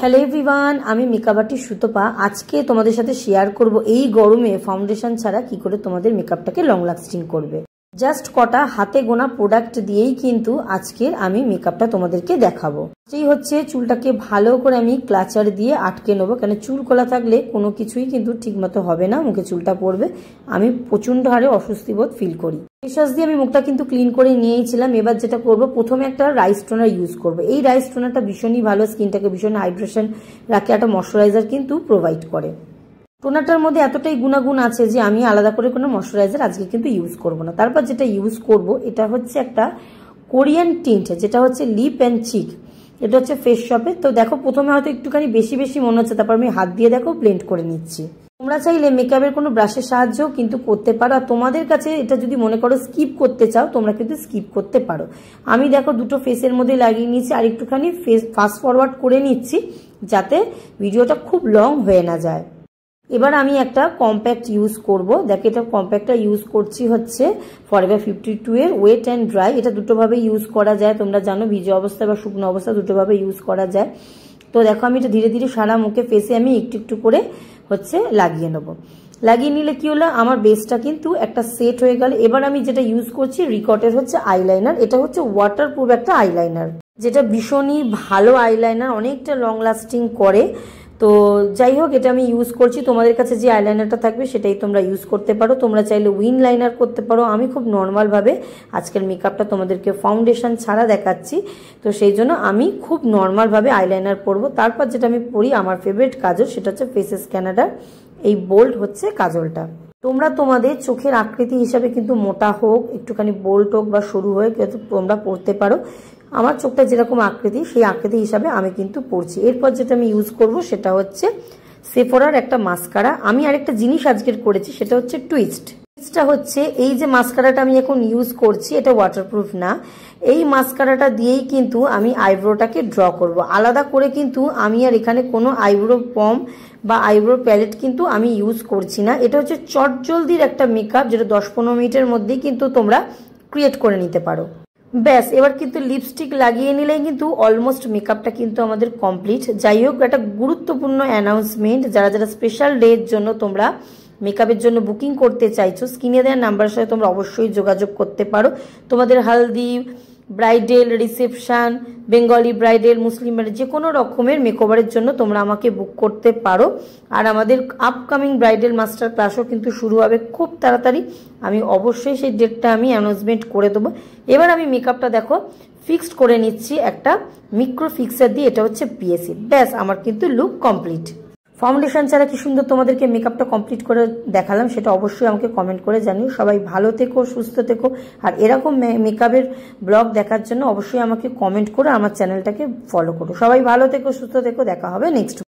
Hello everyone, আমি makeup artist Sutapa. আজকে তোমাদের সাথে শেয়ার করব এই গরমে ফাউন্ডেশন ছাড়া কি করে তোমাদের মেকআপটাকে লং লাস্টিং করবে। জাস্ট কটা হাতে গোনা প্রোডাক্ট দিয়েই কিন্তু আজকের আমি মেকআপটা তোমাদেরকে দেখাবো। সেই হচ্ছে চুলটাকে ভালো করে আমি ক্লাচার দিয়ে আটকে নেবো, কারণ চুল খোলা থাকলে কোনো কিছুই কিন্তু ঠিক মতো হবে না, মুখে চুলটা পড়বে। আমি প্রচন্ড হারে অস্বস্তি বোধ ফিল করি। ফেস দিয়ে আমি মুখটা কিন্তু ক্লিন করে নিয়েছিলাম। এবার যেটা করব, প্রথমে একটা রাইস টোনার ইউজ করব। এই রাইস টোনারটা ভীষণই ভালো, স্কিনটাকে ভীষণ হাইড্রেশন রাখে, একটা ময়শ্চারাইজার কিন্তু প্রোভাইড করে। টোনারটার মধ্যে এতটাই গুণাগুণ আছে যে আমি আলাদা করে কোনো ময়শ্চারাইজার আজকে কিন্তু ইউজ করব না। তারপর যেটা ইউজ করব, এটা হচ্ছে একটা কোরিয়ান টিন্ট, যেটা হচ্ছে লিপ অ্যান্ড চিক। এটা হচ্ছে ফেস শপে। তো দেখো, প্রথমে হয়তো একটুখানি বেশি বেশি মনে হচ্ছে, তারপর আমি হাত দিয়ে দেখো ব্লেন্ড করে নিচ্ছি। তোমরা চাইলে মেকআপের কোনো ব্রাশের সাহায্যও কিন্তু করতে পারো। আর তোমাদের কাছে এটা যদি মনে করো স্কিপ করতে চাও, তোমরা কিন্তু স্কিপ করতে পারো। আমি দেখো দুটো ফেসের মধ্যে লাগিয়ে নিচ্ছি, আর একটুখানি ফেস ফাস্ট ফরওয়ার্ড করে নিচ্ছি যাতে ভিডিওটা খুব লং হয়ে না যায়। এবার আমি একটা কম্প্যাক্ট ইউজ করব। দেখো, এটা কম্প্যাক্টটা ইউজ করছি হচ্ছে ফরএভার 52 এর ওয়েট অ্যান্ড ড্রাই। এটা দুটোভাবে ইউজ করা যায়, তোমরা জানো, ভিজে অবস্থা বা শুকনো অবস্থা দুটোভাবে ইউজ করা যায়। তো দেখো, আমি এটা ধীরে ধীরে সারা মুখে ফেসে আমি একটু একটু করে হচ্ছে লাগিয়ে নেব। লাগিয়ে নিলে কি হলো, আমার বেসটা কিন্তু একটা সেট হয়ে গেল। এবার আমি যেটা ইউজ করছি রিকটের হচ্ছে আইলাইনার। এটা হচ্ছে ওয়াটারপ্রুফ একটা আইলাইনার, যেটা ভীষণই ভালো আইলাইনার, অনেকটা লং লাস্টিং করে। তো যাই হোক, এটা আমি ইউজ করছি। তোমাদের কাছে যে আইলাইনারটা থাকবে সেটাই তোমরা ইউজ করতে পারো। তোমরা চাইলে উইন লাইনার করতে পারো। আমি খুব নর্মালভাবে আজকের মেকআপটা তোমাদেরকে ফাউন্ডেশন ছাড়া দেখাচ্ছি, তো সেই জন্য আমি খুব নর্মালভাবে আইলাইনার পরবো। তারপর যেটা আমি পরি, আমার ফেভারিট কাজল, সেটা হচ্ছে ফেসেস ক্যানাডার এই বোল্ড হচ্ছে কাজলটা। তোমরা তোমাদের চোখের আকৃতি হিসাবে কিন্তু মোটা হোক, একটুখানি বোল্ড হোক বা সরু হয়ে তোমরা পরতে পারো। আমার চোখটা যেরকম আকৃতি, সেই আকৃতি হিসাবে আমি কিন্তু পরছি। এরপর যেটা আমি ইউজ করব সেটা হচ্ছে সেফোরার একটা মাস্কারা। আমি আরেকটা জিনিস আজকের করেছি, সেটা হচ্ছে টুইস্ট। টুইস্টটা হচ্ছে এই যে মাস্কারাটা আমি এখন ইউজ করছি, এটা ওয়াটারপ্রুফ না। এই মাস্কারাটা দিয়েই কিন্তু আমি আইব্রোটাকে ড্র করব। আলাদা করে কিন্তু আমি আর এখানে কোনো আইব্রো পম বা আইব্রো প্যালেট কিন্তু আমি ইউজ করছি না। এটা হচ্ছে চটজলদির একটা মেকআপ, যেটা 10-15 মিনিটের মধ্যেই কিন্তু তোমরা ক্রিয়েট করে নিতে পারো। ব্যাস, এবার কিন্তু লিপস্টিক লাগিয়ে নিলেই কিন্তু অলমোস্ট মেকআপটা কিন্তু আমাদের কমপ্লিট। যাই হোক, একটা গুরুত্বপূর্ণ অ্যানাউন্সমেন্ট, যারা যারা স্পেশাল ডে এর জন্য তোমরা মেকআপের জন্য বুকিং করতে চাইছো, স্ক্রিনে দেওয়া নাম্বারের সাথে তোমরা অবশ্যই যোগাযোগ করতে পারো। তোমাদের haldi, bridal, reception, Bengali bridal, Muslim bridal, যে কোনো রকমের মেকওভারের জন্য তোমরা আমাকে বুক করতে পারো। আর আমাদের আপকামিং ব্রাইডেল মাস্টার ক্লাসও কিন্তু শুরু হবে খুব তাড়াতাড়ি। আমি অবশ্যই সেই ডেটটা আমি অ্যানাউন্সমেন্ট করে দেবো। এবার আমি মেকআপটা দেখো ফিক্সড করে নিচ্ছি একটা মিক্রো ফিক্সার দিয়ে, এটা হচ্ছে পিএসি। ব্যাস, আমার কিন্তু লুক কমপ্লিট। ফাউন্ডেশন ছাড়া কি সুন্দর তোমাদেরকে মেকআপটা কমপ্লিট করে দেখালাম, সেটা অবশ্যই আমাকে কমেন্ট করে জানিও। সবাই ভালো থেকো, সুস্থ থেকো। আর এরকম মেকআপের ব্লগ দেখার জন্য অবশ্যই আমাকে কমেন্ট করে আমার চ্যানেলটাকে ফলো করো। সবাই ভালো থেকো, সুস্থ থেকো। দেখা হবে নেক্সট।